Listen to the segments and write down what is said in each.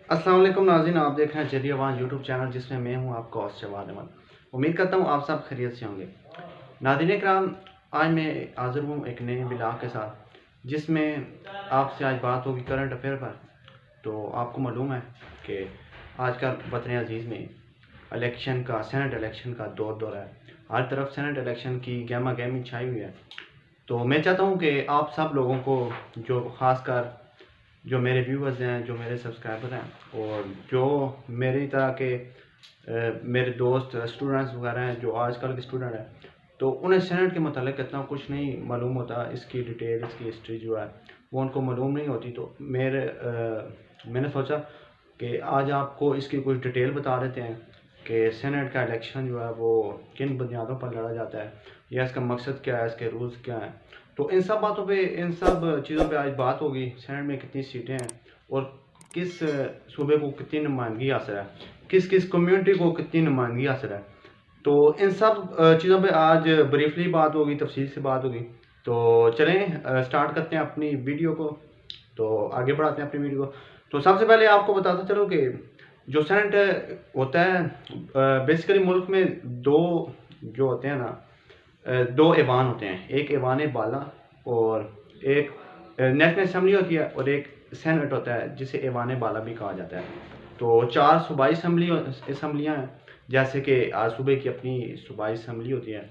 अस्सलाम वालेकुम नाज़रीन, आप देख रहे हैं जरिया वान यूट्यूब चैनल जिसमें मैं हूं आपका होस्ट जवाद अहमद। उम्मीद करता हूं आप सब खैरियत से होंगे। नाज़रीन कराम, आज मैं हाज़िर हूं एक नए ब्लॉग के साथ जिसमें आपसे आज बात होगी करंट अफेयर पर। तो आपको मालूम है कि आजकल वतन अजीज़ में इलेक्शन का सेनेट इलेक्शन का दौर है। हर तरफ सेनेट इलेक्शन की गहमा गहमी छाई हुई है। तो मैं चाहता हूं कि आप सब लोगों को, जो ख़ासकर जो मेरे व्यूवर्स हैं, जो मेरे सब्सक्राइबर हैं और जो मेरी तरह के मेरे दोस्त स्टूडेंट्स वगैरह हैं जो आजकल के स्टूडेंट हैं, तो उन्हें सेनेट के मतलब इतना कुछ नहीं मालूम होता। इसकी डिटेल, इसकी हिस्ट्री जो है वो उनको मालूम नहीं होती। तो मैंने सोचा कि आज आपको इसकी कुछ डिटेल बता देते हैं कि सेनेट का इलेक्शन जो है वो किन बुनियादों पर लड़ा जाता है, या इसका मकसद क्या है, इसके रूल्स क्या हैं। तो इन सब बातों पे, इन सब चीज़ों पे आज बात होगी। सेनेट में कितनी सीटें हैं और किस सूबे को कितनी नुमाइंदगी हासिल है, किस किस कम्युनिटी को कितनी नुमाइंदगी हासिल है। तो इन सब चीज़ों पे आज ब्रीफली बात होगी, तफसील से बात होगी। तो चलें स्टार्ट करते हैं अपनी वीडियो को। तो आगे बढ़ाते हैं अपनी वीडियो को। तो सबसे पहले आपको बताता चलो कि जो सेनेट होता है, बेसिकली मुल्क में दो जो होते हैं ना, दो ऐवान होते हैं। एक ऐवान बाला और एक नेशनल असम्बली होती है और एक सेनेट होता है जिसे ऐवान बाला भी कहा जाता है। तो चार सूबाई असम्बलियाँ हैं, जैसे कि आज सूबे की अपनी सूबाई असम्बली होती है,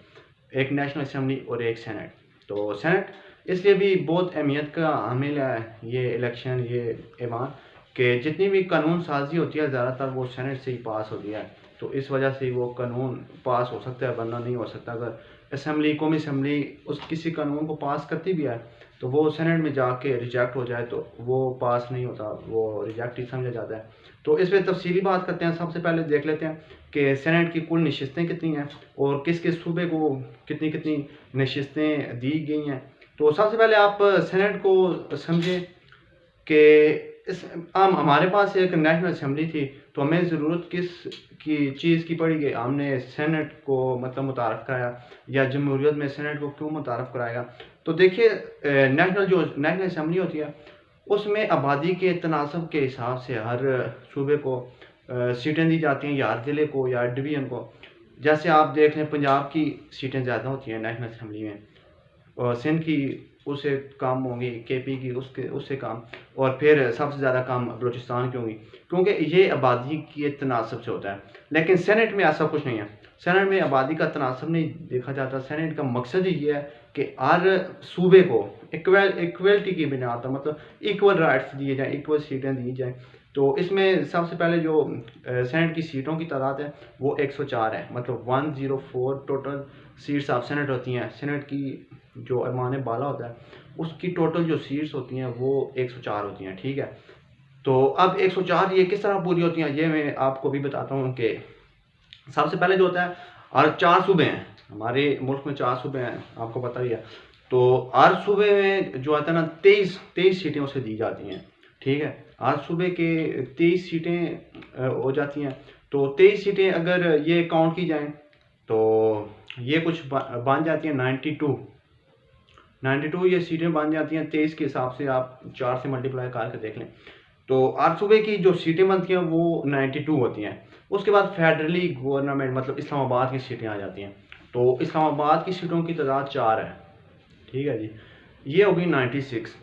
एक नेशनल असम्बली और एक सेनेट। तो सेनेट इसलिए भी बहुत अहमियत का हामिल है ये इलेक्शन, ये ऐवान, कि जितनी भी कानून साजी होती है ज़्यादातर वो सेनेट से ही पास होती है। तो इस वजह से वो कानून पास हो सकता है, वरना नहीं हो सकता। अगर असम्बली, कौमी असम्बली उस किसी कानून को पास करती भी है तो वो सेनेट में जाके रिजेक्ट हो जाए तो वो पास नहीं होता, वो रिजेक्ट ही समझा जाता है। तो इस पर तफसीली बात करते हैं। सबसे पहले देख लेते हैं कि सेनेट की कुल नशिस्तें कितनी हैं और किस किस सूबे को कितनी कितनी नशिस्तें दी गई हैं। तो सबसे पहले आप सेनेट को समझें कि इस हमारे पास एक नेशनल असम्बली थी, तो हमें ज़रूरत किस की चीज़ की पड़ी कि हमने सेनेट को मतलब मुतारफ़ कराया, या जमहूरियत में सेनेट को क्यों मुतारफ़ कराया। तो देखिए, नेशनल असम्बली होती है उसमें आबादी के तनासब के हिसाब से हर सूबे को सीटें दी जाती हैं, या हर ज़िले को या डिवीज़न को। जैसे आप देख लें, पंजाब की सीटें ज़्यादा होती हैं नेशनल असम्बली में, और सिंध की उससे कम होंगी, केपी की उससे कम, और फिर सबसे ज़्यादा कम बलूचिस्तान की होंगी, क्योंकि ये आबादी के तनासब से होता है। लेकिन सेनेट में ऐसा कुछ नहीं है। सेनेट में आबादी का तनासब नहीं देखा जाता। सेनेट का मकसद ही ये है कि हर सूबे को इक्वलिटी की बिना पर, मतलब इक्वल राइट्स दिए जाएँ, इक्वल सीटें दी जाएँ। तो इसमें सबसे पहले जो सेनेट की सीटों की तादाद है वो 104 है, मतलब 104 टोटल सीट्स ऑफ सेनेट होती हैं। सेनेट की जो अरमान बाला होता है उसकी टोटल जो सीट्स होती हैं वो 104 होती हैं, ठीक है। तो अब 104 ये किस तरह पूरी होती हैं ये मैं आपको भी बताता हूँ कि सबसे पहले जो होता है, और 4 सूबे हैं हमारे मुल्क में, 4 सूबे हैं, आपको पता ही है। तो हर सूबे में जो आता है ना, 23 सीटें उसे दी जाती हैं, ठीक है। हर सूबे के 23 सीटें हो जाती हैं। तो 23 सीटें अगर ये काउंट की जाएँ तो ये कुछ बन जाती हैं 92 ये सीटें बन जाती हैं। 23 के हिसाब से आप 4 से मल्टीप्लाई करके देख लें। तो हर सूबे की जो सीटें बनती हैं वो 92 होती हैं। उसके बाद फेडरली गवर्नमेंट, मतलब इस्लामाबाद की सीटें आ जाती हैं। तो इस्लामाबाद की सीटों की तादाद 4 है, ठीक है जी। ये होगी 96।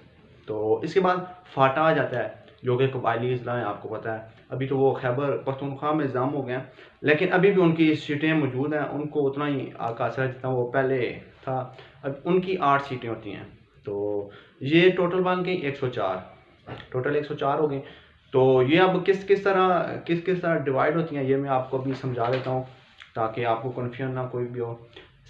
तो इसके बाद फाटा आ जाता है जो कि कबायली अजला है, आपको पता है। अभी तो वो खैबर पख्तूनख्वा में इल्ज़ाम हो गए हैं, लेकिन अभी भी उनकी सीटें मौजूद हैं। उनको उतना ही आकाश है जितना वो पहले था। अब उनकी 8 सीटें होती हैं। तो ये टोटल बन गई 104, टोटल 104 हो गई। तो ये अब किस तरह डिवाइड होती हैं ये मैं आपको अभी समझा देता हूँ, ताकि आपको कन्फ्यूजन ना कोई भी हो।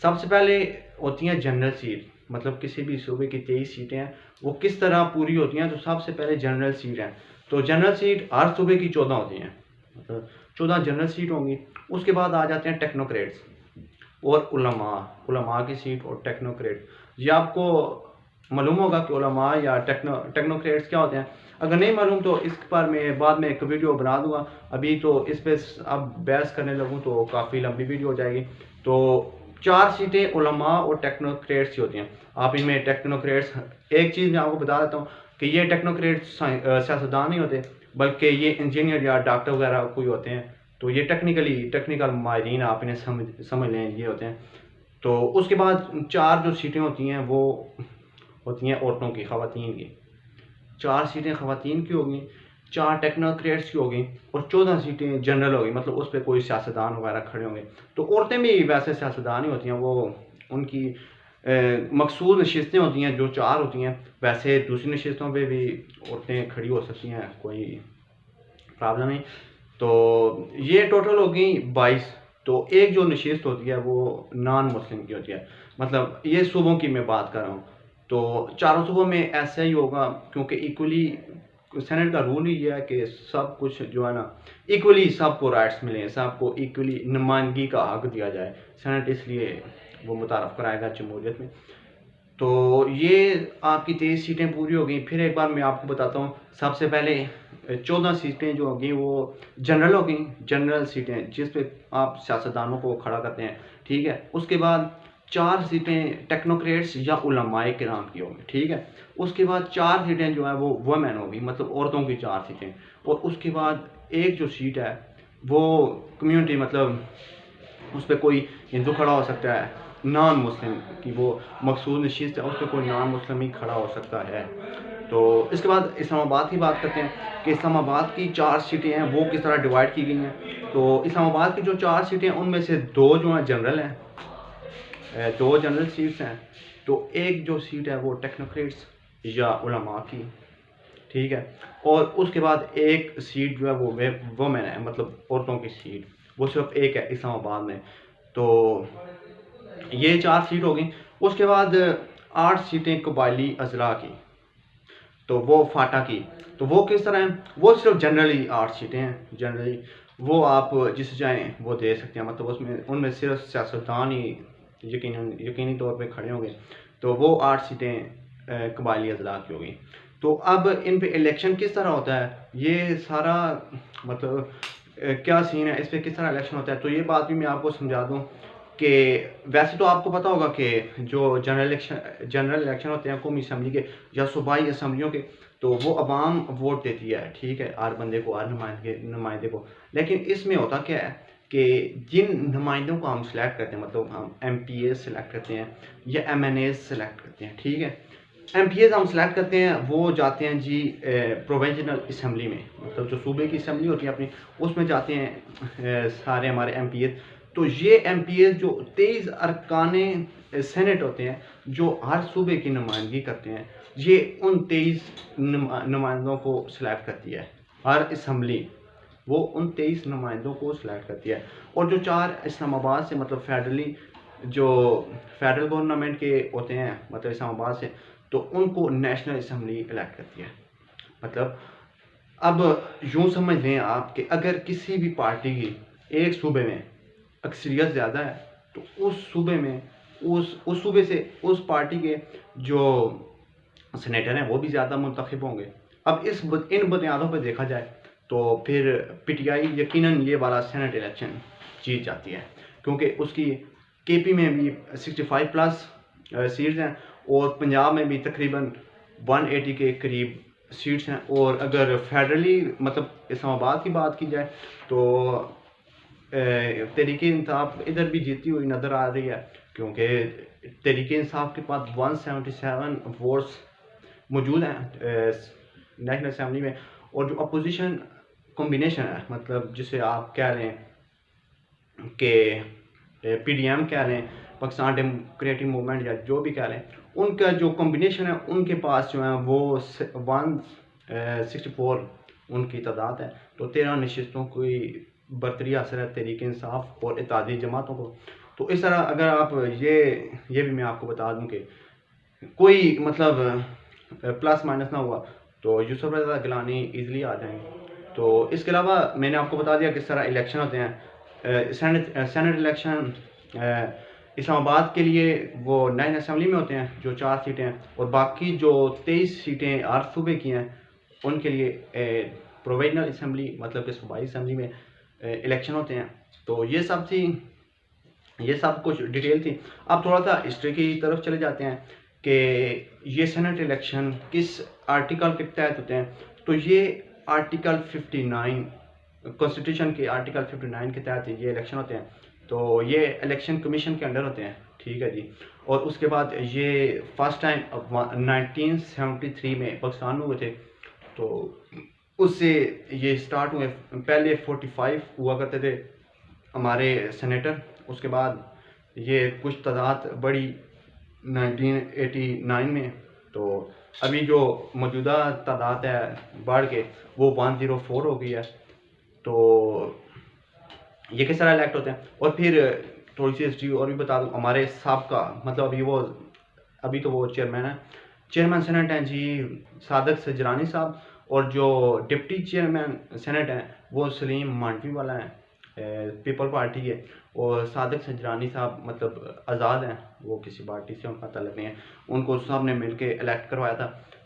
सबसे पहले होती हैं जनरल सीट, मतलब किसी भी सूबे की 23 सीटें हैं, वो किस तरह पूरी होती हैं। तो सबसे पहले जनरल सीट है। तो जनरल सीट हर सूबे की 14 होती हैं, मतलब 14 जनरल सीट होंगी। उसके बाद आ जाते हैं टेक्नोक्रेट्स और उलमा की सीट और टेक्नोक्रेट। ये आपको मालूम होगा कि उलमा या टेक्नोक्रेट्स क्या होते हैं। अगर नहीं मालूम तो इस पर मैं बाद में एक वीडियो बना दूंगा। अभी तो इस पर अब बहस करने लगूँ तो काफ़ी लंबी वीडियो हो जाएगी। तो 4 सीटें उलमा और टेक्नोक्रेट्स की होती हैं। आप इनमें टेक्नोक्रेट्स, एक चीज़ मैं आपको बता देता हूँ कि ये टेक्नोक्रेट्स सियासतदान नहीं होते, बल्कि ये इंजीनियर या डॉक्टर वगैरह कोई होते हैं, तो ये टेक्निकल माहिरीन आप इन्हें समझ लें, ये होते हैं। तो उसके बाद 4 जो सीटें होती हैं वो होती हैं औरतों की, ख़वातीन की। 4 सीटें ख़वातीन की होगी, 4 टेक्नोक्रेट्स की होगी और 14 सीटें जनरल होगी, मतलब उस पर कोई सियासतदान वगैरह खड़े होंगे। तो औरतें भी वैसे सियासतदान ही होती हैं, वो उनकी मखसूस नशिस्तें होती हैं जो 4 होती हैं। वैसे दूसरी नशिस्तों पे भी औरतें खड़ी हो सकती हैं, कोई प्रॉब्लम नहीं। तो ये टोटल हो गई 22। तो एक जो नशिस्त होती है वो नॉन मुस्लिम की होती है, मतलब ये सूबों की मैं बात कर रहा हूँ। तो चारों सूबों में ऐसा ही होगा, क्योंकि इक्वली सेनेट का रूल ही ये है कि सब कुछ जो है ना, इक्वली सबको राइट्स मिले, सबको इक्वली नुमाइंदगी का हक दिया जाए। सेनेट इसलिए वो मुतारफ़ कराएगा जमहूरियत में। तो ये आपकी 23 सीटें पूरी हो गई। फिर एक बार मैं आपको बताता हूँ, सबसे पहले 14 सीटें जो होगी वो जनरल हो गई, जनरल सीटें जिस पे आप सियासतदानों को खड़ा करते हैं, ठीक है। उसके बाद 4 सीटें टेक्नोक्रेट्स या उलमाए किराम की होंगी, ठीक है। उसके बाद 4 सीटें जो है वो वुमेन होगी, मतलब औरतों की 4 सीटें। और उसके बाद एक जो सीट है वो कम्युनिटी, मतलब उस पर कोई हिंदू खड़ा हो सकता है, नॉन मुस्लिम की वो मखसूस नशिस्त है, उस पर कोई नॉन मुस्लिम ही खड़ा हो सकता है। तो इसके बाद इस्लामाबाद की बात करते हैं कि इस्लामाबाद की 4 सीटें हैं वो किस तरह डिवाइड की गई हैं। तो इस्लामाबाद की जो 4 सीटें हैं उनमें से 2 जो हैं जनरल हैं, 2 जनरल सीट्स हैं। तो एक जो सीट है वो टेक्नोक्रेट्स या उलमा की, ठीक है। और उसके बाद एक सीट जो है वो वुमेन है, मतलब औरतों की सीट, वो सिर्फ एक है इस्लामाबाद में। तो ये 4 सीट हो गई। उसके बाद 8 सीटें कबायली अजला की, तो वो फाटा की। तो वो किस तरह हैं, वो सिर्फ जनरली 8 सीटें हैं, जनरली वो आप जिस चाहें वो दे सकते हैं, मतलब उसमें उनमें सिर्फ सियासतदान ही यकीनी तौर पे खड़े होंगे। तो वो 8 सीटें कबायली अजला की होगी। तो अब इन पे इलेक्शन किस तरह होता है, ये सारा मतलब क्या सीन है, इस पे किस तरह इलेक्शन होता है, तो ये बात भी मैं आपको समझा दूं कि वैसे तो आपको पता होगा कि जो जनरल इलेक्शन होते हैं कौमी असम्बली के या सूबाई असम्बलियों के, तो वो अवाम वोट देती है, ठीक है, हर बंदे को, हर नुमाइंदे को। लेकिन इसमें होता क्या है कि जिन नुमाइंदों को हम सेलेक्ट करते हैं, मतलब हम MPA सेलेक्ट करते हैं या MNA सेलेक्ट करते हैं, ठीक है। MPA हम सेलेक्ट करते हैं, वो जाते हैं जी प्रोविंशनल असम्बली में, मतलब जो सूबे की असम्बली होती है अपनी, उसमें जाते हैं सारे हमारे MPA। तो ये MPA जो 23 अरकाने सेनेट होते हैं जो हर सूबे की नुमाइंदगी करते हैं, ये उन 23 नुमाइंदों को सिलेक्ट करती है हर असम्बली, वो उन 23 नुमाइंदों को सिलेक्ट करती है। और जो 4 इस्लामाबाद से, मतलब फेडरल गवर्नमेंट के होते हैं, मतलब इस्लामाबाद से, तो उनको नेशनल असम्बली इलेक्ट करती है। मतलब अब यूँ समझ लें आप कि अगर किसी भी पार्टी की एक सूबे में अक्सरियत ज़्यादा है, तो उस सूबे में उस सूबे से उस पार्टी के जो सेनेटर हैं वो भी ज़्यादा मुंतखब होंगे। अब इन बुनियादों पर देखा जाए तो फिर PTI यकीनन ये वाला सेनेट इलेक्शन जीत जाती है, क्योंकि उसकी KP में भी 65+ सीट्स हैं और पंजाब में भी तकरीबन 180 के करीब सीट्स हैं। और अगर फेडरली मतलब इस्लामाबाद की बात की जाए तो तहरीक इंसाफ इधर भी जीती हुई नज़र आ रही है, क्योंकि तहरीक इंसाफ के पास 177 वोट्स मौजूद हैं नेशनल असम्बली में। और जो अपोजिशन कॉम्बिनेशन है, मतलब जिसे आप कह लें कि PDM कह लें, पाकिस्तान डेमोक्रेटिक मूवमेंट या जो भी कह लें, उनका जो कॉम्बिनेशन है उनके पास जो है वो 164 उनकी तादाद है। तो 13 नशिस्तों की बरतरी हासिल है तहरीक इंसाफ और इत्तेहादी जमातों को। तो इस तरह अगर आप ये भी मैं आपको बता दूं कि कोई मतलब प्लस माइनस ना हुआ तो यूसुफ रज़ा गिलानी ईज़िली आ जाएंगे। तो इसके अलावा मैंने आपको बता दिया किस तरह इलेक्शन होते हैं। सेनेट इलेक्शन इस्लामाबाद के लिए वो नेशनल असम्बली में होते हैं जो 4 सीटें हैं, और बाकी जो 23 सीटें हर सूबे की हैं उनके लिए प्रोविजनल असम्बली, मतलब कि सूबाई असम्बली में इलेक्शन होते हैं। तो ये सब कुछ डिटेल थी। अब थोड़ा सा हिस्ट्री की तरफ चले जाते हैं कि ये सेनेट इलेक्शन किस आर्टिकल के तहत होते हैं। तो ये आर्टिकल 59 कॉन्स्टिट्यूशन के आर्टिकल 59 के तहत ये इलेक्शन होते हैं। तो ये इलेक्शन कमीशन के अंडर होते हैं, ठीक है जी। और उसके बाद ये फर्स्ट टाइम 1973 में पाकिस्तान में हुए थे। तो उससे ये स्टार्ट हुए। पहले 45 हुआ करते थे हमारे सेनेटर, उसके बाद ये कुछ तादाद बढ़ी 1989 में। तो अभी जो मौजूदा तादाद है बढ़ के वो 104 हो गई है। तो ये किस तरह इलेक्ट होते हैं। और फिर थोड़ी सी हिस्ट्री और भी बता दूँ। हमारे साहबका मतलब अभी तो वो चेयरमैन है, चेयरमैन सेनेट हैं जी सादक सजरानी साहब। और जो डिप्टी चेयरमैन सेनेट हैं वो सलीम मांडवी वाला है, पीपल पार्टी है। और सादक सजरानी साहब मतलब आज़ाद हैं, वो किसी पार्टी से उनका तल्लुक़ नहीं है, उनको साहब ने मिल के इलेक्ट करवाया था।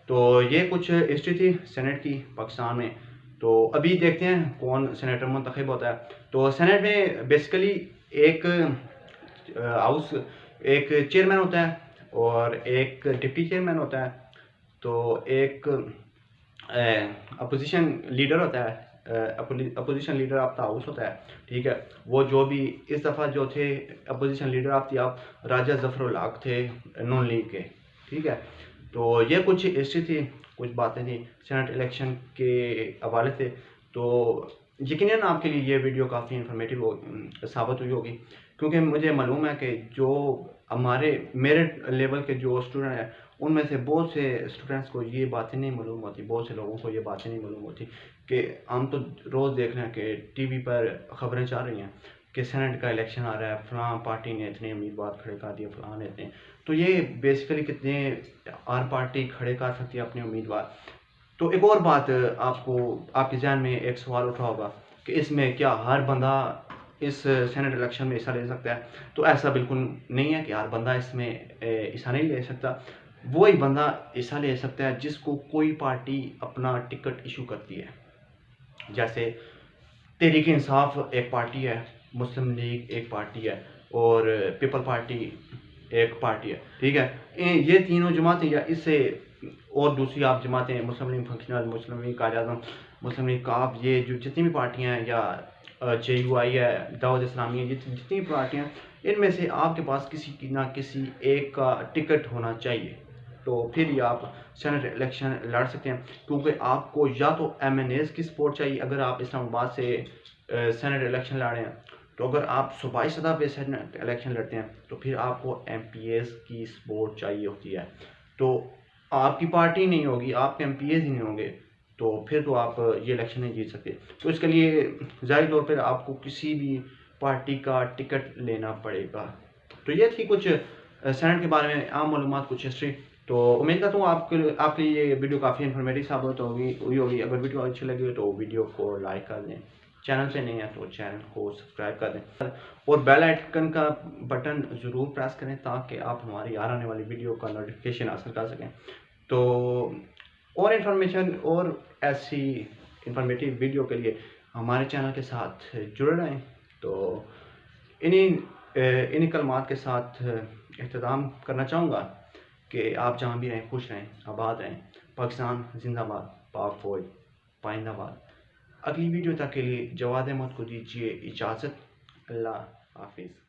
तो ये कुछ हिस्ट्री थी सेनेट की पाकिस्तान में। तो अभी देखते हैं कौन सेनेटर मुंतखब होता है। तो सेनेट में बेसिकली एक हाउस एक चेयरमैन होता है और एक डिप्टी चेयरमैन होता है। तो एक अपोजिशन लीडर होता है, opposition leader of the house होता है, ठीक है। वो जो भी इस दफ़ा जो थे अपोजिशन लीडर ऑफ द आप राजा जफरुल हक थे नून लीग के, ठीक है। तो ये कुछ हिस्ट्री थी, कुछ बातें थी सेनेट इलेक्शन के हवाले से। तो यकीनन आपके लिए ये वीडियो काफ़ी इंफॉर्मेटिव साबित हुई होगी, क्योंकि मुझे मालूम है कि जो मेरे लेवल के जो स्टूडेंट हैं उनमें से बहुत से स्टूडेंट्स को ये बातें नहीं मालूम होती, बहुत से लोगों को ये बातें नहीं मालूम होती कि हम तो रोज़ देख रहे हैं कि टीवी पर ख़बरें चल रही हैं कि सेनेट का इलेक्शन आ रहा है, फलां पार्टी ने इतने उम्मीदवार खड़े कर दिए, फलां ने इतने। तो ये बेसिकली कितने आर पार्टी खड़े कर सकती है अपने उम्मीदवार। तो एक और बात आपके जहन में एक सवाल उठा होगा कि इसमें क्या हर बंदा इस सेनेट इलेक्शन में हिस्सा ले सकता है। तो ऐसा बिल्कुल नहीं है कि हर बंदा इसमें हिस्सा नहीं ले सकता। वही बंदा हिस्सा ले सकता है जिसको कोई पार्टी अपना टिकट इशू करती है। जैसे तहरीक इंसाफ एक पार्टी है, मुस्लिम लीग एक पार्टी है और पीपल पार्टी एक पार्टी है, ठीक है। ये तीनों जमातें या इससे और दूसरी आप जमातें मुस्लिम लीग फंक्शनल, मुस्लिम लीग कायद-ए-आज़म, मुस्लिम लीग काफ, ये जो जितनी भी पार्टियां हैं या JUI है, दावत इस्लामी है, जितनी भी पार्टियां, इनमें से आपके पास किसी की ना किसी एक का टिकट होना चाहिए। तो फिर ही आप सेनेट इलेक्शन लड़ सकते हैं, क्योंकि आपको या तो MNAs की सपोर्ट चाहिए अगर आप इस्लामाबाद से सेनेट इलेक्शन लड़ रहे हैं। तो अगर आप सूबाई सतह पे सेनेट इलेक्शन लड़ते हैं तो फिर आपको MPs की सपोर्ट चाहिए होती है। तो आपकी पार्टी नहीं होगी, आपके MPs ही नहीं होंगे, तो फिर तो आप ये इलेक्शन नहीं जीत सकते। तो इसके लिए ज़ाहिर तौर पर आपको किसी भी पार्टी का टिकट लेना पड़ेगा। तो ये थी कुछ सेनेट के बारे में आम मालूमात, कुछ हिस्ट्री। तो उम्मीद करता हूँ आपके लिए ये वीडियो काफ़ी इन्फॉर्मेटिव साबित हुई होगी। अगर वीडियो अच्छी लगी हो तो वीडियो को लाइक कर दें, चैनल पे नहीं है तो चैनल को सब्सक्राइब कर दें और बेल आइकन का बटन ज़रूर प्रेस करें ताकि आप हमारी आने वाली वीडियो का नोटिफिकेशन हासिल कर सकें। तो और इन्फॉर्मेशन और ऐसी इन्फॉर्मेटिव वीडियो के लिए हमारे चैनल के साथ जुड़े रहें। तो इन्हीं कलमात के साथ इख्तिताम करना चाहूँगा कि आप जहाँ भी रहें खुश रहें, आबाद रहें। पाकिस्तान जिंदाबाद, पाक फौज पाइंदाबाद। अगली वीडियो तक के लिए जवाद अहमद को दीजिए इजाज़त। अल्लाह हाफिज़।